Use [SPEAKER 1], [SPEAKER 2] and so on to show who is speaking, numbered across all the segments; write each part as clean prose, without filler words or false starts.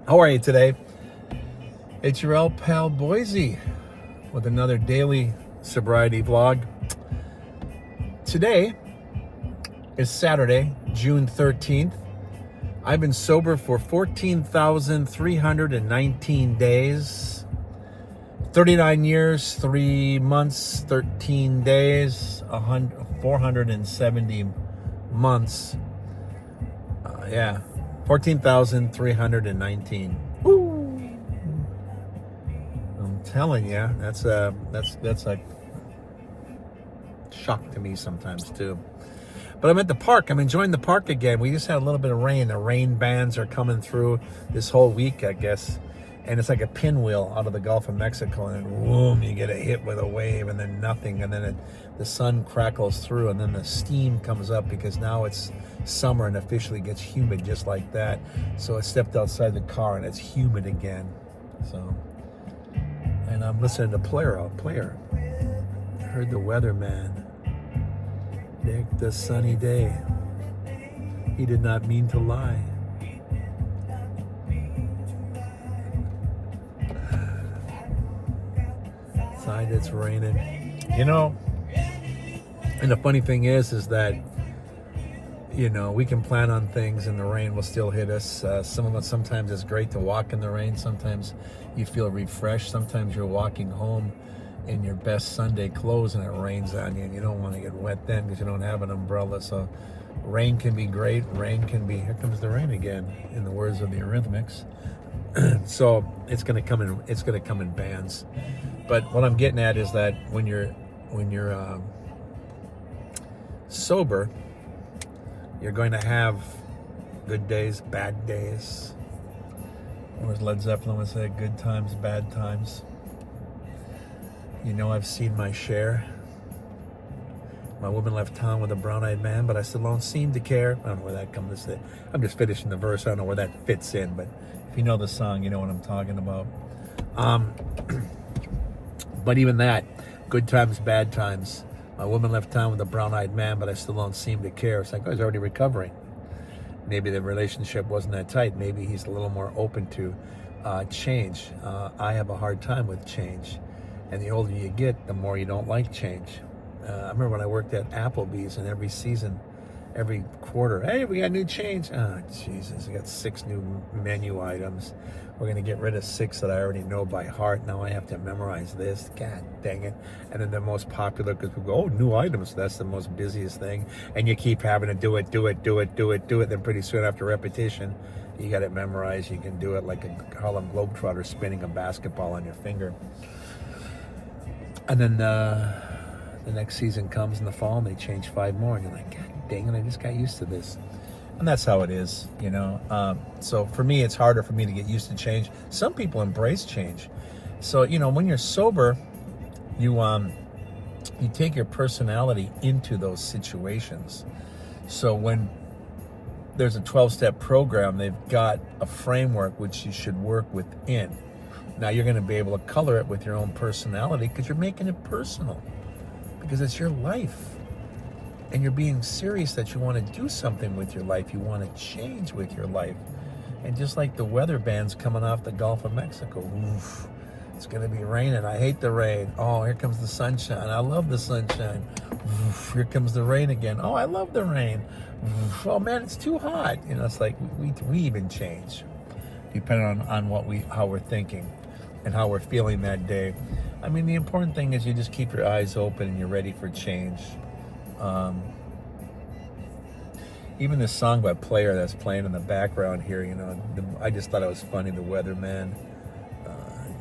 [SPEAKER 1] How are you today? It's your El Pal Boise with another daily sobriety vlog. Today is Saturday, June 13th. I've been sober for 14,319 days, 39 years, 3 months, 13 days, 470 months. 14,319. I'm telling you, that's a shock to me sometimes too. But I'm at the park. I'm enjoying the park again. We just had a little bit of rain. The rain bands are coming through this whole week, I guess. And it's like a pinwheel out of the Gulf of Mexico, and then boom, you get a hit with a wave, and then nothing, and then the sun crackles through, and then the steam comes up because now it's summer and officially gets humid just like that. So I stepped outside the car and it's humid again. So, and I'm listening to Player. I heard the weatherman. Picked a sunny day. He did not mean to lie. Outside it's raining. You know, and the funny thing is that, you know, we can plan on things and the rain will still hit us. Sometimes it's great to walk in the rain. Sometimes you feel refreshed. Sometimes you're walking home in your best Sunday clothes and it rains on you and you don't want to get wet then because you don't have an umbrella. So rain can be great. Rain can be, here comes the rain again, in the words of the Eurythmics. So it's going to come in bands. But what I'm getting at is that when you're sober, you're going to have good days, bad days. Or as Led Zeppelin would say, good times, bad times. You know, I've seen my share. My woman left town with a brown-eyed man, but I still don't seem to care. I don't know where that comes in. I'm just finishing the verse. I don't know where that fits in, but if you know the song, you know what I'm talking about. But even that, good times, bad times. My woman left town with a brown-eyed man, but I still don't seem to care. It's like, oh, he's already recovering. Maybe the relationship wasn't that tight. Maybe he's a little more open to change. I have a hard time with change. And the older you get, the more you don't like change. I remember when I worked at Applebee's, and every season, every quarter, hey, we got new change. Oh, Jesus, we got 6 new menu items. We're going to get rid of 6 that I already know by heart. Now I have to memorize this. God dang it. And then the most popular, because people go, oh, new items. That's the most busiest thing. And you keep having to do it. Then pretty soon after repetition, you got it memorized. You can do it like a Harlem Globetrotter spinning a basketball on your finger. And then the next season comes in the fall and they change 5 more. And you're like, God dang it, I just got used to this. And that's how it is, you know. So for me, it's harder for me to get used to change. Some people embrace change. So, you know, when you're sober, you take your personality into those situations. So when there's a 12-step program, they've got a framework which you should work within. Now you're going to be able to color it with your own personality because you're making it personal, because it's your life. And you're being serious that you want to do something with your life. You want to change with your life. And just like the weather bands coming off the Gulf of Mexico, oof, it's going to be raining. I hate the rain. Oh, here comes the sunshine. I love the sunshine. Oof, here comes the rain again. Oh, I love the rain. Oof, oh man, it's too hot. You know, it's like we even change depending on how we're thinking and how we're feeling that day. I mean, the important thing is you just keep your eyes open and you're ready for change. Even this song by Player that's playing in the background here, you know, I just thought it was funny. The weatherman,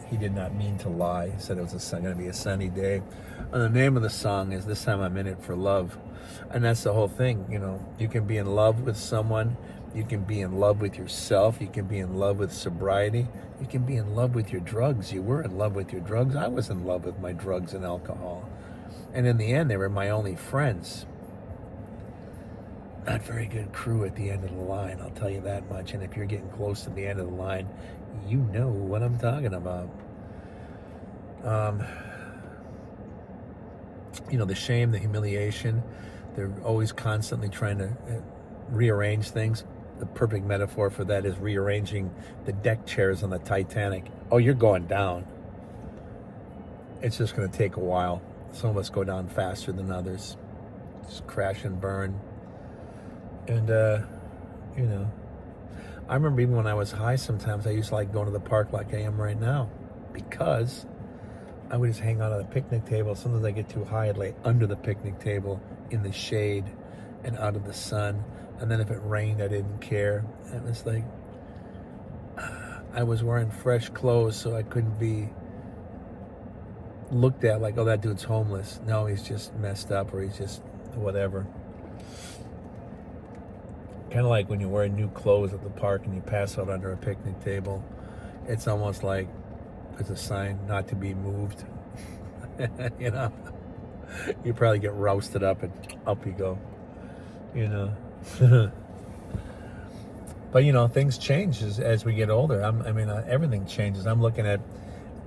[SPEAKER 1] he did not mean to lie. He said it was going to be a sunny day. And the name of the song is This Time I'm In It for Love. And that's the whole thing, you know. You can be in love with someone. You can be in love with yourself. You can be in love with sobriety. You can be in love with your drugs. You were in love with your drugs. I was in love with my drugs and alcohol. And in the end, they were my only friends. Not very good crew at the end of the line, I'll tell you that much. And if you're getting close to the end of the line, you know what I'm talking about. You know, the shame, the humiliation, they're always constantly trying to rearrange things. the perfect metaphor for that is rearranging the deck chairs on the Titanic. Oh, you're going down. It's just going to take a while. Some of us go down faster than others. Just crash and burn. And, you know, I remember even when I was high, sometimes I used to like going to the park like I am right now, because I would just hang out at a picnic table. Sometimes I get too high, I'd lay under the picnic table in the shade and out of the sun. And then if it rained, I didn't care. And it was like, I was wearing fresh clothes, so I couldn't be looked at like, oh, that dude's homeless. No, he's just messed up, or he's just whatever. Kind of like when you wear new clothes at the park and you pass out under a picnic table. It's almost like it's a sign not to be moved. You know, you probably get roasted up and up you go, you know. But, you know, things change as we get older. Everything changes. I'm looking at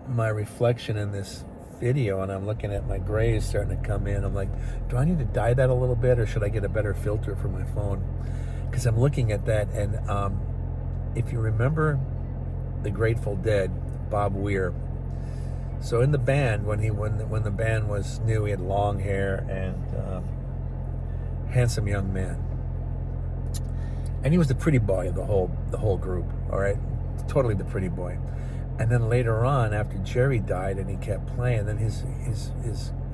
[SPEAKER 1] my reflection in this video, and I'm looking at my grays starting to come in. I'm like, do I need to dye that a little bit, or should I get a better filter for my phone? Because I'm looking at that, and if you remember the Grateful Dead, Bob Weir. So in the band, when the band was new, he had long hair and handsome young man, and he was the pretty boy of the whole group. All right, totally the pretty boy. And then later on, after Jerry died and he kept playing, then his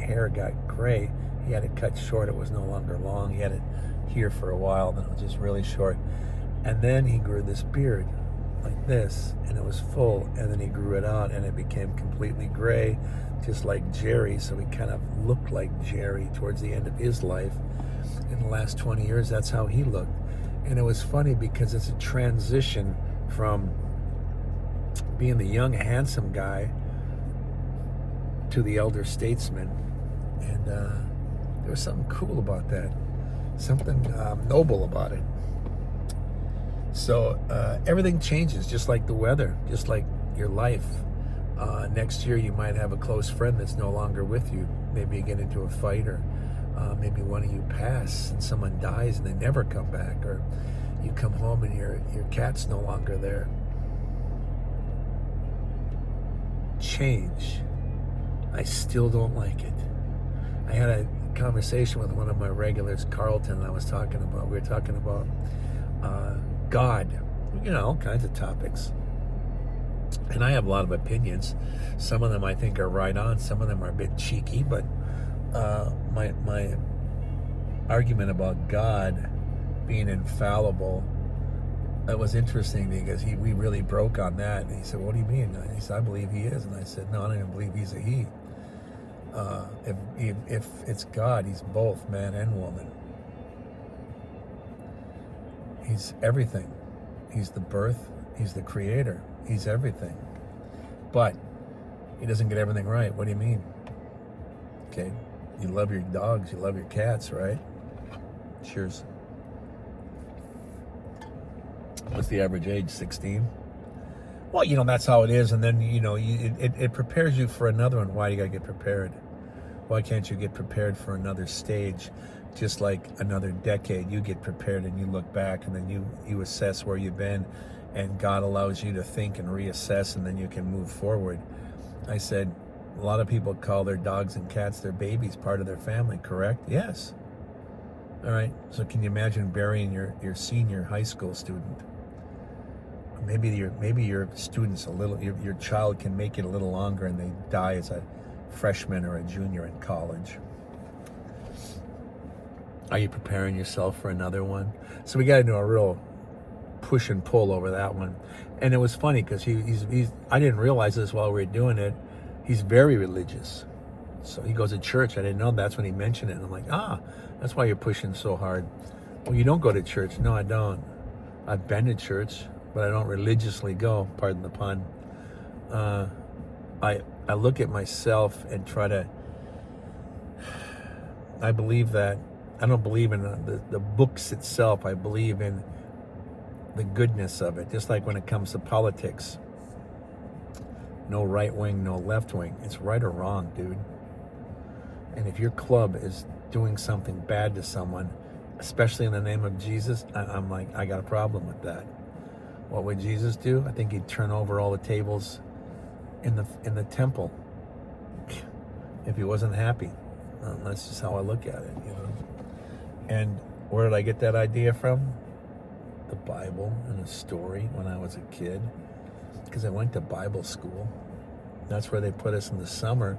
[SPEAKER 1] hair got gray. He had it cut short. It was no longer long. He had it here for a while, then it was just really short. And then he grew this beard like this, and it was full, and then he grew it out, and it became completely gray, just like Jerry. So he kind of looked like Jerry towards the end of his life. In the last 20 years, that's how he looked. And it was funny because it's a transition from being the young, handsome guy to the elder statesman. And there was something cool about that, something noble about it. So everything changes, just like the weather, just like your life. Next year, you might have a close friend that's no longer with you. Maybe you get into a fight, or maybe one of you pass and someone dies and they never come back, or you come home and your cat's no longer there. Change. I still don't like it. I had a conversation with one of my regulars, Carlton, and we were talking about God, you know, all kinds of topics. And I have a lot of opinions. Some of them I think are right on, some of them are a bit cheeky, but my argument about God being infallible, that was interesting, because we really broke on that. And he said, what do you mean? And he said, I believe he is. And I said, no, I don't even believe he's a he. If it's God, he's both man and woman. He's everything. He's the birth, he's the creator, he's everything. But he doesn't get everything right. What do you mean? Okay, you love your dogs, you love your cats, right? Cheers. What's the average age? 16? Well, you know, that's how it is. And then, you know, it prepares you for another one. Why do you got to get prepared? Why can't you get prepared for another stage? Just like another decade, you get prepared and you look back, and then you assess where you've been, and God allows you to think and reassess, and then you can move forward. I said, a lot of people call their dogs and cats their babies, part of their family, correct? Yes. All right. So can you imagine burying your senior high school student? Maybe your student's your child can make it a little longer and they die as a freshman or a junior in college. Are you preparing yourself for another one? So we got to do a real push and pull over that one. And it was funny because he's I didn't realize this while we were doing it. He's very religious. So he goes to church. I didn't know. That's when he mentioned it. And I'm like, that's why you're pushing so hard. Well, you don't go to church. No, I don't. I've been to church, but I don't religiously go, pardon the pun. I look at myself and try to, I believe that, I don't believe in the books itself. I believe in the goodness of it. Just like when it comes to politics. No right wing, no left wing. It's right or wrong, dude. And if your club is doing something bad to someone, especially in the name of Jesus, I'm like, I got a problem with that. What would Jesus do? I think he'd turn over all the tables in the temple if he wasn't happy. That's just how I look at it, you know. And where did I get that idea from? The Bible and a story when I was a kid, because I went to Bible school. That's where they put us in the summer,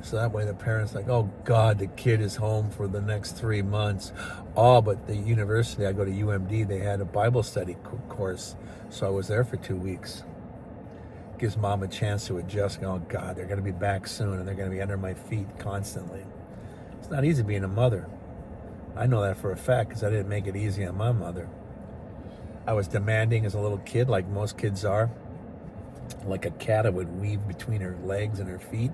[SPEAKER 1] so that way the parents like, oh God, the kid is home for the next 3 months. Oh, but the university, I go to UMD, they had a Bible study course, so I was there for 2 weeks. Gives mom a chance to adjust. Oh God, they're going to be back soon, and they're going to be under my feet constantly. It's not easy being a mother. I know that for a fact because I didn't make it easy on my mother. I was demanding as a little kid, like most kids are. Like a cat, I would weave between her legs and her feet,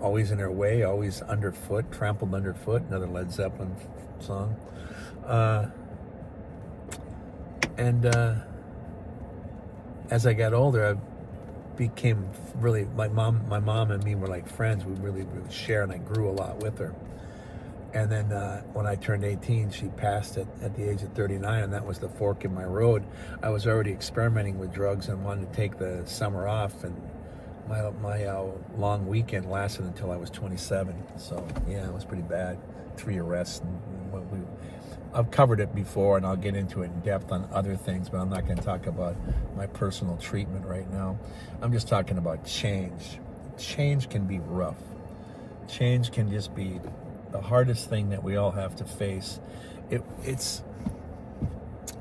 [SPEAKER 1] always in her way, always underfoot, trampled underfoot. Another Led Zeppelin song. As I got older, I became really, my mom and me were like friends. We really would share, and I grew a lot with her. And then when I turned 18, she passed at the age of 39, and that was the fork in my road. I was already experimenting with drugs and wanted to take the summer off, and my long weekend lasted until I was 27. So yeah, it was pretty bad. 3 arrests. I've covered it before, and I'll get into it in depth on other things, but I'm not going to talk about my personal treatment right now. I'm just talking about change. Change can be rough. Change can just be the hardest thing that we all have to face. It's,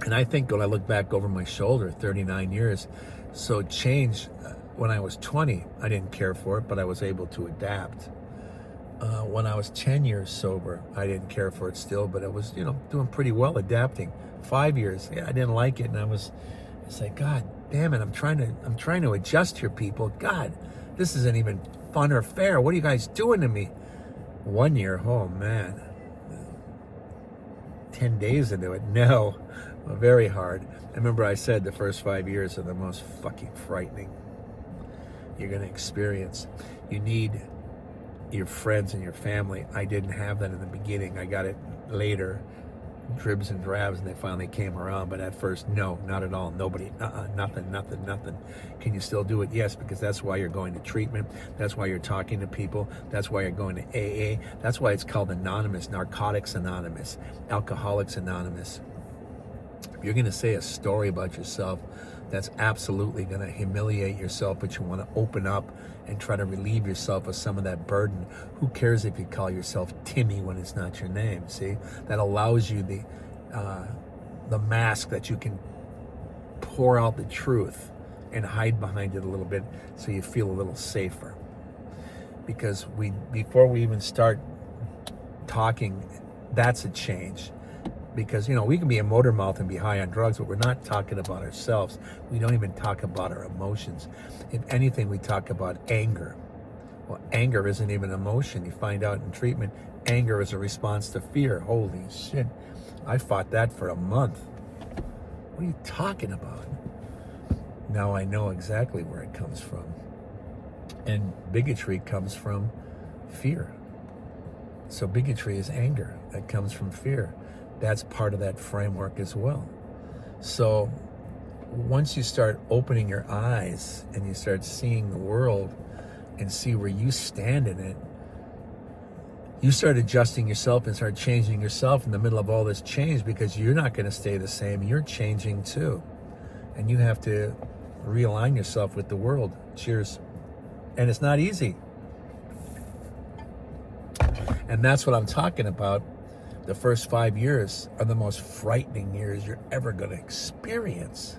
[SPEAKER 1] and I think when I look back over my shoulder, 39 years, so change, when I was 20, I didn't care for it, but I was able to adapt. When I was 10 years sober, I didn't care for it still, but I was, doing pretty well adapting. 5 years, I didn't like it, and it's like, God damn it, I'm trying to adjust here, people. God, this isn't even fun or fair. What are you guys doing to me? 1 year, oh man, 10 days into it, no, very hard. I remember I said the first 5 years are the most fucking frightening you're going to experience. You need your friends and your family. I didn't have that in the beginning. I got it later, dribs and drabs, and they finally came around. But at first, no, not at all. Nobody, nothing. Can you still do it? Yes, because that's why you're going to treatment. That's why you're talking to people. That's why you're going to AA. That's why it's called Anonymous, Narcotics Anonymous, Alcoholics Anonymous. If you're going to say a story about yourself that's absolutely going to humiliate yourself, but you want to open up and try to relieve yourself of some of that burden, who cares if you call yourself Timmy when it's not your name? See, that allows you the mask that you can pour out the truth and hide behind it a little bit, so you feel a little safer. Because before we even start talking, that's a change. Because, we can be a motor mouth and be high on drugs, but we're not talking about ourselves. We don't even talk about our emotions. If anything, we talk about anger. Well, anger isn't even emotion. You find out in treatment, anger is a response to fear. Holy shit. I fought that for a month. What are you talking about? Now I know exactly where it comes from. And bigotry comes from fear. So bigotry is anger. That comes from fear. That's part of that framework as well. So once you start opening your eyes and you start seeing the world and see where you stand in it, you start adjusting yourself and start changing yourself in the middle of all this change, because you're not going to stay the same. You're changing too. And you have to realign yourself with the world. Cheers. And it's not easy. And that's what I'm talking about. The first 5 years are the most frightening years you're ever going to experience.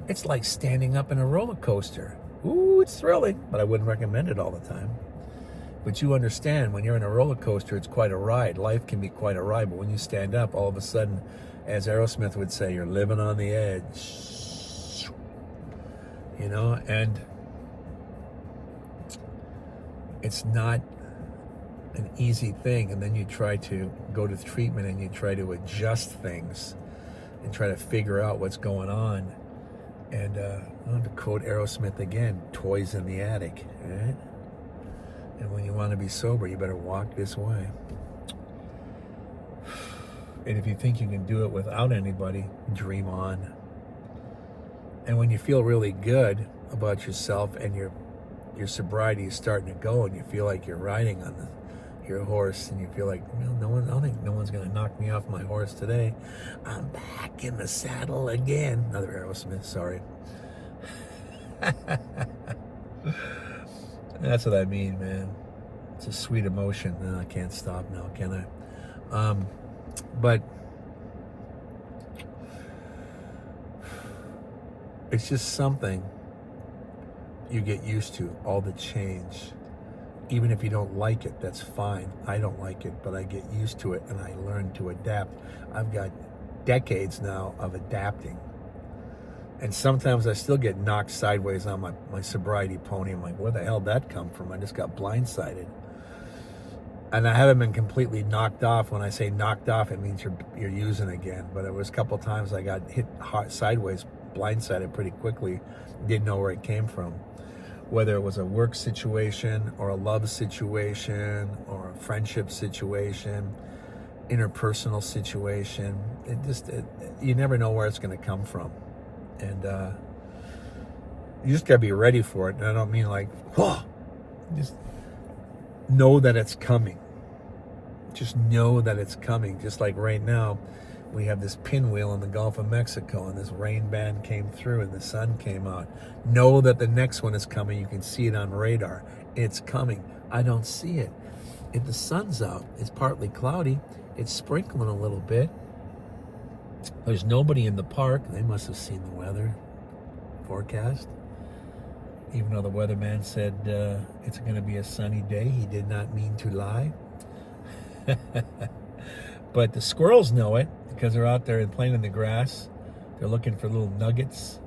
[SPEAKER 1] It's like standing up in a roller coaster. Ooh, it's thrilling, but I wouldn't recommend it all the time. But you understand, when you're in a roller coaster, it's quite a ride. Life can be quite a ride, but when you stand up, all of a sudden, as Aerosmith would say, you're living on the edge. And it's not an easy thing. And then you try to go to treatment and you try to adjust things and try to figure out what's going on. And to quote Aerosmith again, toys in the attic, right? And when you want to be sober, you better walk this way. And if you think you can do it without anybody, dream on. And when you feel really good about yourself and your sobriety is starting to go, and you feel like you're riding on your horse, and you feel like, well, I don't think no one's going to knock me off my horse today. I'm back in the saddle again. Another Aerosmith, sorry. That's what I mean, man. It's a sweet emotion. I can't stop now, can I? But it's just something you get used to, all the change. Even if you don't like it, that's fine. I don't like it, but I get used to it and I learn to adapt. I've got decades now of adapting. And sometimes I still get knocked sideways on my sobriety pony. I'm like, where the hell did that come from? I just got blindsided. And I haven't been completely knocked off. When I say knocked off, it means you're using again. But it was a couple times I got hit hard sideways, blindsided pretty quickly. Didn't know where it came from. Whether it was a work situation or a love situation or a friendship situation, interpersonal situation. You never know where it's going to come from. And you just got to be ready for it. And I don't mean like, whoa. Just know that it's coming. Just know that it's coming. Just like right now, we have this pinwheel in the Gulf of Mexico, and this rain band came through and the sun came out. Know that the next one is coming. You can see it on radar. It's coming. I don't see it. If the sun's out, it's partly cloudy. It's sprinkling a little bit. There's nobody in the park. They must have seen the weather forecast. Even though the weatherman said it's going to be a sunny day, he did not mean to lie. But the squirrels know it because they're out there and playing in the grass. They're looking for little nuggets.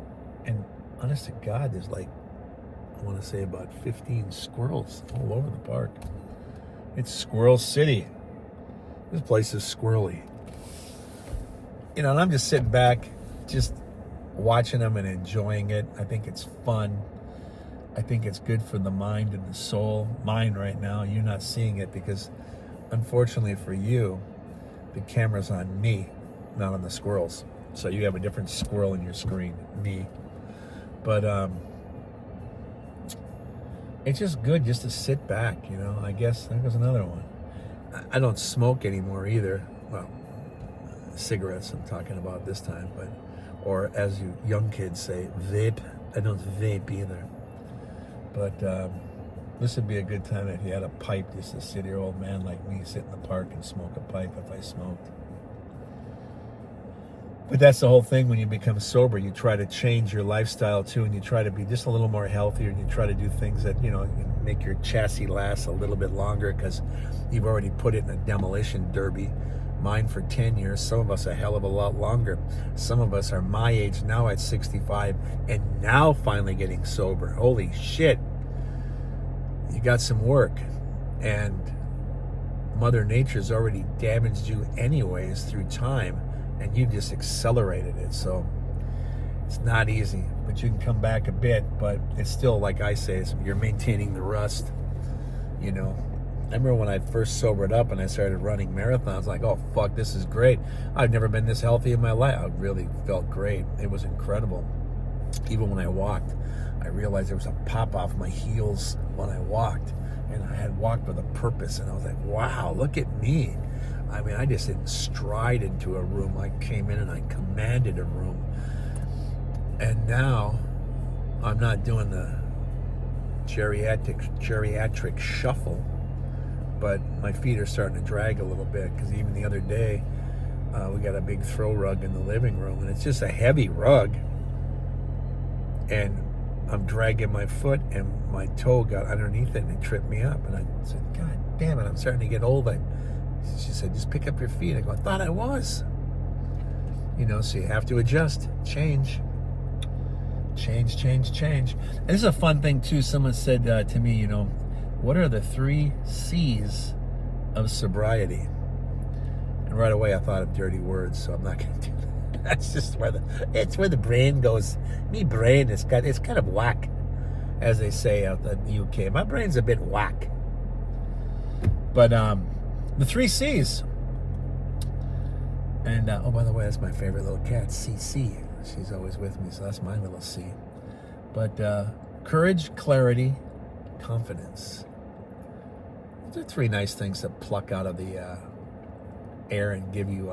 [SPEAKER 1] And honest to God, there's like, I want to say about 15 squirrels all over the park. It's Squirrel City. This place is squirrely. And I'm just sitting back, just watching them and enjoying it. I think it's fun. I think it's good for the mind and the soul. Mine right now, you're not seeing it because, unfortunately for you, the camera's on me, not on the squirrels. So you have a different squirrel in your screen, me. But it's just good just to sit back, I guess. There goes another one. I don't smoke anymore either. Well, cigarettes I'm talking about this time, or as you young kids say, vape. I don't vape either. But this would be a good time if you had a pipe, just a 60-year-old man like me sit in the park and smoke a pipe if I smoked. But that's the whole thing. When you become sober, you try to change your lifestyle too, and you try to be just a little more healthier, and you try to do things that make your chassis last a little bit longer because you've already put it in a demolition derby. Mine for 10 years, some of us a hell of a lot longer. Some of us are my age now at 65 and now finally getting sober. Holy shit. You got some work, and Mother Nature's already damaged you anyways through time, and you've just accelerated it. So it's not easy, but you can come back a bit, but it's still, like I say, you're maintaining the rust, I remember when I first sobered up and I started running marathons, like, oh, fuck, this is great. I've never been this healthy in my life. I really felt great. It was incredible. Even when I walked, I realized there was a pop off my heels when I walked. And I had walked with a purpose. And I was like, wow, look at me. I mean, I just didn't stride into a room. I came in and I commanded a room. And now I'm not doing the geriatric shuffle, but my feet are starting to drag a little bit because even the other day we got a big throw rug in the living room, and it's just a heavy rug, and I'm dragging my foot and my toe got underneath it and it tripped me up, and I said, God damn it, I'm starting to get old. She said, just pick up your feet. I go, I thought I was. So you have to adjust, change. And this is a fun thing too. Someone said to me, what are the 3 C's of sobriety? And right away I thought of dirty words, so I'm not going to do that. That's just where the brain goes. Me brain it's kind of whack, as they say out in the UK. My brain's a bit whack. But the 3 C's. And oh, by the way, that's my favorite little cat, CC. She's always with me, so that's my little C. But courage, clarity, confidence. Those are three nice things to pluck out of the air and give you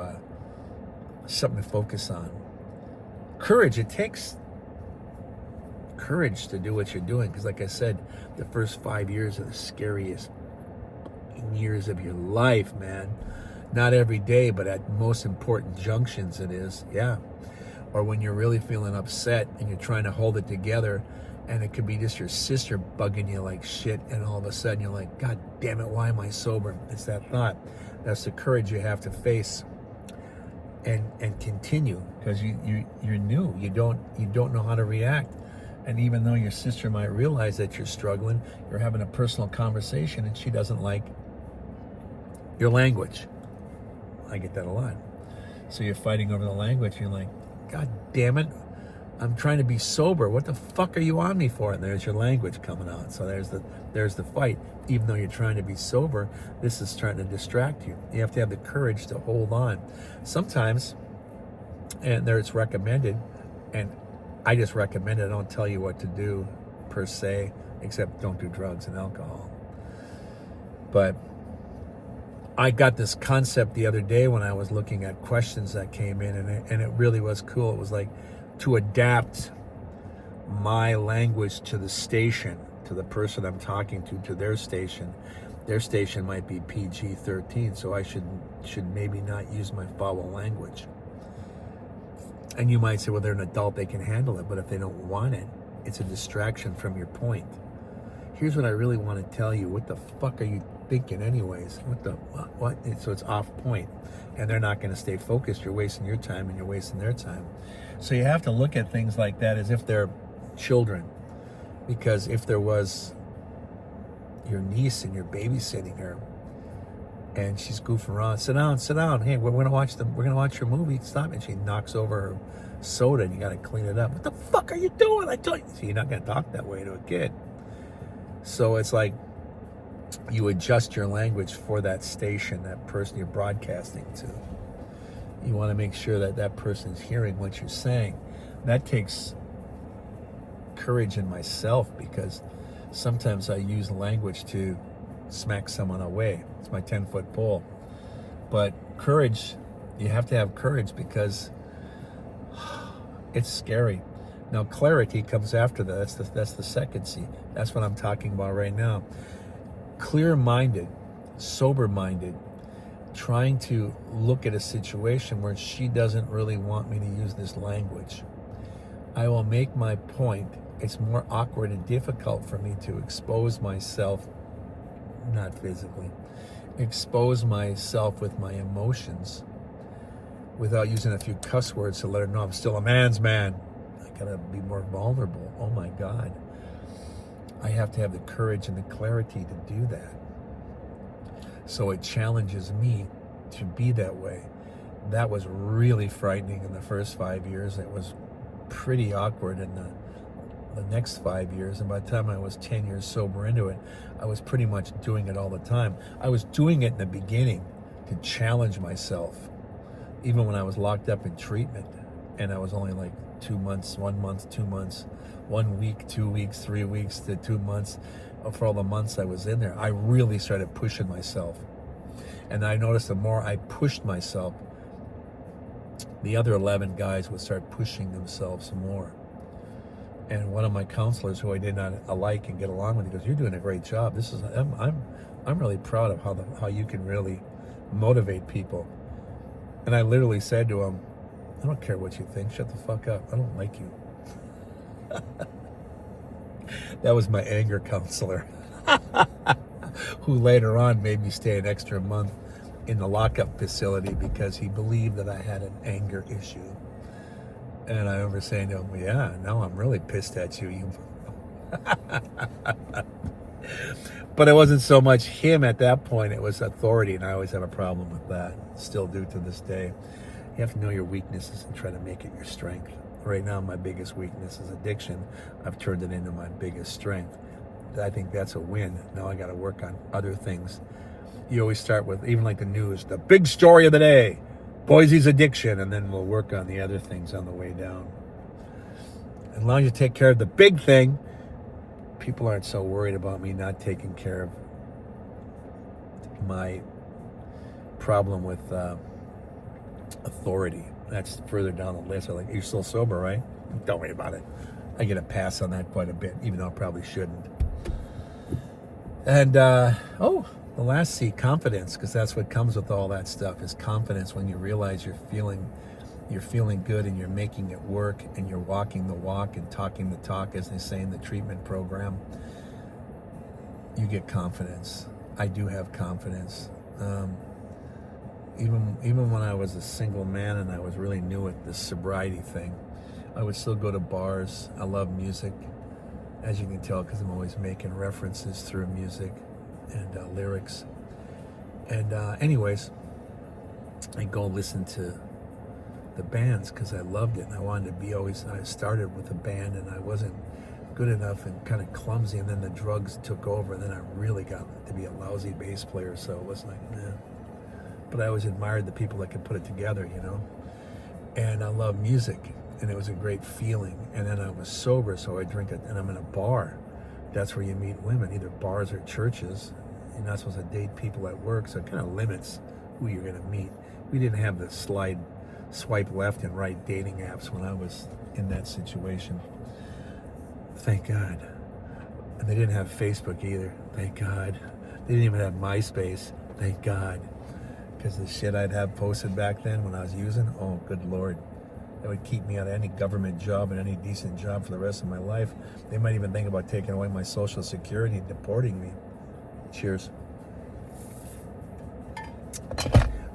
[SPEAKER 1] something to focus on. Courage, it takes courage to do what you're doing, because like I said, the first 5 years are the scariest years of your life, man. Not every day, but at most important junctions it is, yeah. Or when you're really feeling upset and you're trying to hold it together, and it could be just your sister bugging you like shit, and all of a sudden you're like, God damn it, why am I sober? It's that thought. That's the courage you have to face and continue, because you're new. You don't know how to react. And even though your sister might realize that you're struggling, you're having a personal conversation and she doesn't like your language. I get that a lot. So you're fighting over the language. You're like, God damn it, I'm trying to be sober. What the fuck are you on me for? And there's your language coming out. So there's the fight. Even though you're trying to be sober, this is trying to distract you. You have to have the courage to hold on. Sometimes, and there it's recommended, and I just recommend it. I don't tell you what to do per se, except don't do drugs and alcohol. But I got this concept the other day when I was looking at questions that came in, and it really was cool. It was like to adapt my language to the station, to the person I'm talking to their station. Their station might be PG-13, so I should maybe not use my foul language. And you might say, well, they're an adult, they can handle it. But if they don't want it, it's a distraction from your point. Here's what I really want to tell you. What the fuck are you thinking anyways? What? So it's off point. And they're not going to stay focused. You're wasting your time and you're wasting their time. So you have to look at things like that as if they're children. Because if there was your niece and you're babysitting her, and she's goofing around, sit down. Hey, we're gonna watch your movie. Stop. And she knocks over her soda, and you gotta clean it up. What the fuck are you doing? I told you. So you're not gonna talk that way to a kid. So it's like you adjust your language for that station, that person you're broadcasting to. You want to make sure that that person's hearing what you're saying. That takes courage in myself, because sometimes I use language to smack someone away. It's my 10-foot pole. But courage, you have to have courage, because it's scary. Now clarity comes after that. That's the second C. That's what I'm talking about right now. Clear-minded, sober-minded, trying to look at a situation where she doesn't really want me to use this language. I will make my point. It's more awkward and difficult for me to expose myself, not physically, expose myself with my emotions without using a few cuss words to let her know I'm still a man's man. I gotta be more vulnerable. Oh my God. I have to have the courage and the clarity to do that. So it challenges me to be that way. That was really frightening in the first 5 years. It was pretty awkward in the next 5 years. And by the time I was 10 years sober into it, I was pretty much doing it all the time. I was doing it in the beginning to challenge myself, even when I was locked up in treatment. And I was only like 2 months, 1 month, 2 months, 1 week, 2 weeks, 3 weeks to 2 months. For all the months I was in there, I really started pushing myself. And I noticed the more I pushed myself, the other 11 guys would start pushing themselves more. And one of my counselors, who I did not like and get along with, he goes, "You're doing a great job. This is I'm really proud of how you can really motivate people." And I literally said to him, "I don't care what you think. Shut the fuck up. I don't like you." That was my anger counselor, who later on made me stay an extra month in the lockup facility because he believed that I had an anger issue. And I remember saying to him, "Yeah, now I'm really pissed at you." But it wasn't so much him at that point, it was authority, and I always have a problem with that, still do to this day. You have to know your weaknesses and try to make it your strength. Right now, my biggest weakness is addiction. I've turned it into my biggest strength. I think that's a win. Now I got to work on other things. You always start with, even like the news, the big story of the day. Boise's addiction, and then we'll work on the other things on the way down. As long as you take care of the big thing, people aren't so worried about me not taking care of my problem with authority. That's further down the list. I'm like, you're still sober, right? Don't worry about it. I get a pass on that quite a bit, even though I probably shouldn't. And, the last C, confidence, because that's what comes with all that stuff, is confidence. When you realize you're feeling good and you're making it work and you're walking the walk and talking the talk, as they say in the treatment program, you get confidence. I do have confidence. Even when I was a single man and I was really new at this sobriety thing, I would still go to bars. I love music, as you can tell, because I'm always making references through music and lyrics. And anyways, I go listen to the bands because I loved it, and I wanted to be always. I started with a band, and I wasn't good enough and kind of clumsy, and then the drugs took over, and then I really got to be a lousy bass player. So it was like, nah. But I always admired the people that could put it together, you know. And I love music, and it was a great feeling. And then I was sober, so I drink it, and I'm in a bar. That's where you meet women, either bars or churches. You're not supposed to date people at work, so it kind of limits who you're going to meet. We didn't have the swipe left and right dating apps when I was in that situation. Thank God. And they didn't have Facebook either. Thank God. They didn't even have MySpace. Thank God. Because the shit I'd have posted back then when I was using, oh, good Lord. That would keep me out of any government job and any decent job for the rest of my life. They might even think about taking away my Social Security and deporting me. Cheers.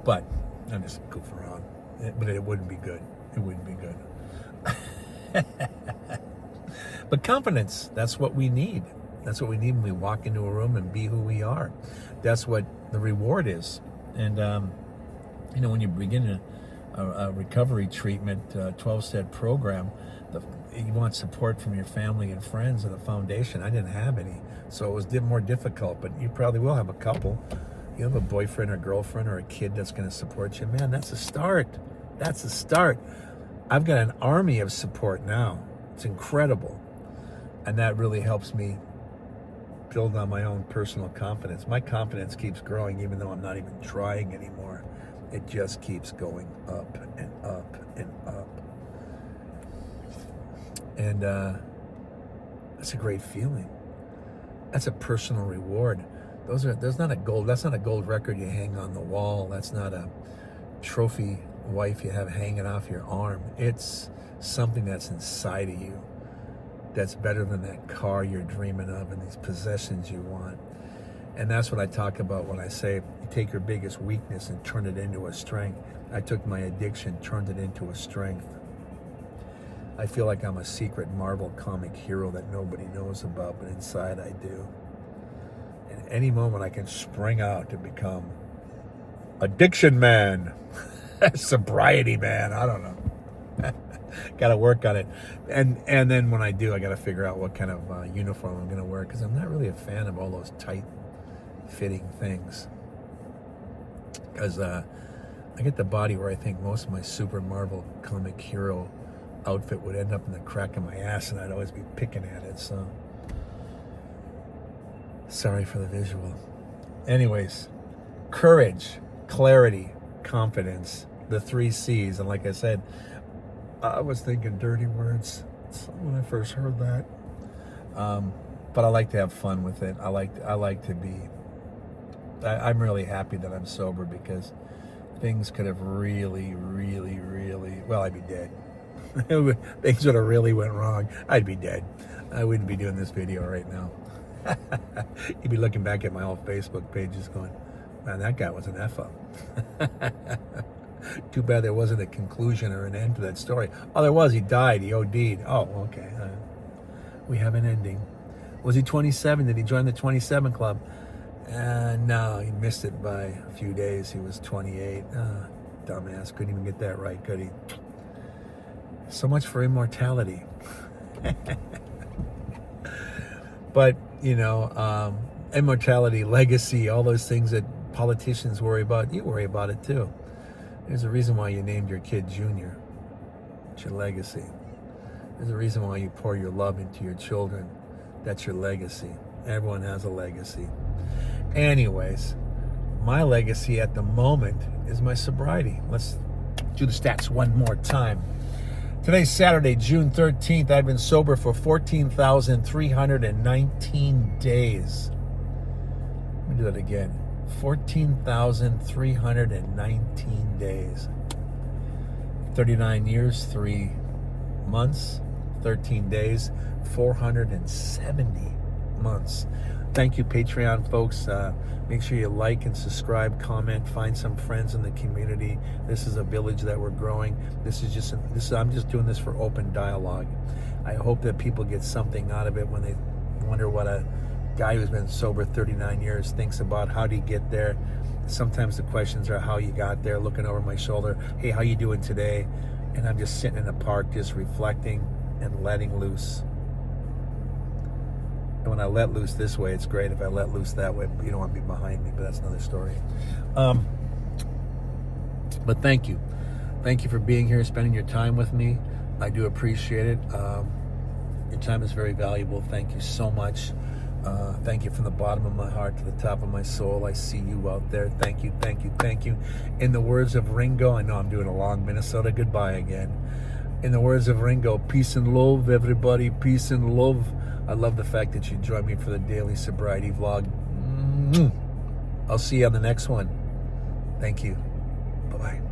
[SPEAKER 1] But I'm just goofing around. But it wouldn't be good. It wouldn't be good. But confidence, that's what we need. That's what we need when we walk into a room and be who we are. That's what the reward is. And, when you begin a recovery treatment, 12-step program, you want support from your family and friends and a foundation. I didn't have any, so it was more difficult, but you probably will have a couple. You have a boyfriend or girlfriend or a kid that's going to support you. Man, that's a start. That's a start. I've got an army of support now. It's incredible. And that really helps me build on my own personal confidence. My confidence keeps growing even though I'm not even trying anymore. It just keeps going up and up and up. And that's a great feeling. That's a personal reward. That's not a gold record you hang on the wall. That's not a trophy wife you have hanging off your arm. It's something that's inside of you. That's better than that car you're dreaming of and these possessions you want. And that's what I talk about when I say you take your biggest weakness and turn it into a strength. I took my addiction, turned it into a strength. I feel like I'm a secret Marvel comic hero that nobody knows about, but inside I do. And any moment I can spring out to become addiction man, sobriety man, I don't know. Got to work on it. And then when I do, I got to figure out what kind of uniform I'm going to wear, because I'm not really a fan of all those tight fitting things. Because I get the body where I think most of my super Marvel comic hero outfit would end up in the crack of my ass, and I'd always be picking at it. So sorry for the visual. Anyways, courage, clarity, confidence, the 3 C's. And like I said, I was thinking dirty words when I first heard that. But I like to have fun with it. I like to be. I'm really happy that I'm sober, because things could have really, really, really. Well, I'd be dead. Things would have really went wrong. I'd be dead. I wouldn't be doing this video right now. You'd be looking back at my old Facebook page, just going, "Man, that guy was an F-up." Too bad there wasn't a conclusion or an end to that story. Oh, there was. He died. He OD'd. Oh, okay. We have an ending. Was he 27? Did he join the 27 club? No, he missed it by a few days. He was 28. Dumbass. Couldn't even get that right, could he? So much for immortality. But, immortality, legacy, all those things that politicians worry about, you worry about it too. There's a reason why you named your kid Junior. It's your legacy. There's a reason why you pour your love into your children. That's your legacy. Everyone has a legacy. Anyways, my legacy at the moment is my sobriety. Let's do the stats one more time. Today's Saturday, June 13th. I've been sober for 14,319 days. Let me do that again. 14,319 days. 39 years, 3 months, 13 days, 470 months. Thank you, Patreon folks. Make sure you like and subscribe, comment, find some friends in the community. This is a village that we're growing. I'm just doing this for open dialogue. I hope that people get something out of it when they wonder what a guy who's been sober 39 years thinks about. How do you get there? Sometimes the questions are how you got there, looking over my shoulder. Hey, how you doing today? And I'm just sitting in the park, just reflecting and letting loose. And when I let loose this way, it's great. If I let loose that way, you don't want to be behind me, but that's another story. But thank you. Thank you for being here, spending your time with me. I do appreciate it. Your time is very valuable. Thank you so much. Thank you from the bottom of my heart to the top of my soul. I see you out there. Thank you, thank you, thank you. In the words of Ringo, I know I'm doing a long Minnesota goodbye again. In the words of Ringo, peace and love, everybody, peace and love. I love the fact that you joined me for the daily sobriety vlog. I'll see you on the next one. Thank you. Bye-bye.